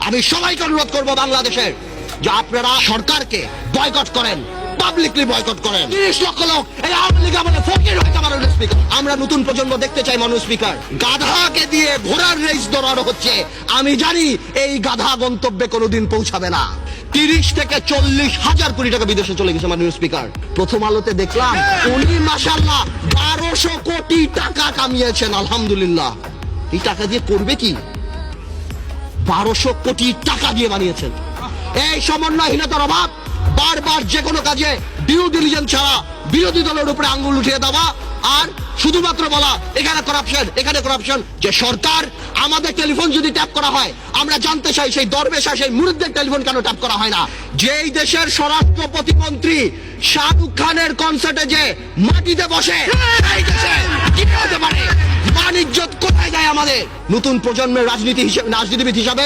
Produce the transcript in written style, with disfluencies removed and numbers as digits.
আমি সবাইকে অনুরোধ করবো বাংলাদেশের যে আপনারা সরকারকে বয়কট করেন, পাবলিকলি বয়কট করেন। 30 লক্ষ লোক এই আওয়ামী লীগ আমাদের ফকির হয়েছে মাননীয় স্পিকার। আমরা নতুন প্রজন্ম দেখতে চাই মাননীয় স্পিকার। গাধাকে দিয়ে ঘোড়ার রেস দৌড়ানো হচ্ছে। আমি জানি এই গাধা গন্তব্যে কোনোদিন পৌঁছাবে না। 30 থেকে 40 হাজার কোটি টাকা বিদেশে চলে গেছে মাননীয় স্পিকার। প্রথম আলোতে দেখলাম উনি মাশাআল্লাহ 1200 কোটি টাকা কামিয়েছেন। আলহামদুলিল্লাহ। এই টাকা দিয়ে করবে কি? 1200 কোটি টাকা দিয়ে বানিয়েছেন। এই সমন্বয়হীনতার অভাব, বারবার যে কোনো কাজে ডিউ ডিলিজেন্স ছাড়া বিরোধী দলের উপরে আঙ্গুল উঠিয়ে দেওয়া আর শুধুমাত্র বলা এখানে করাপশন, এখানে করাপশন। যে সরকার আমাদের টেলিফোন যদি ট্যাপ করা হয়, আমরা জানতে চাই সেই দরবেশা সেই মুরিদদের টেলিফোন কেন ট্যাপ করা হয় না? যেই দেশের স্বরাষ্ট্র প্রতিমন্ত্রী শাহরুখ খানের কনসার্টে যে মাটিতে বসে, এই দেশে কি হতে পারে? মান ইজ্জত কোথায় যায় আমাদের? নতুন প্রজন্মের রাজনীতিবিদ হিসাবে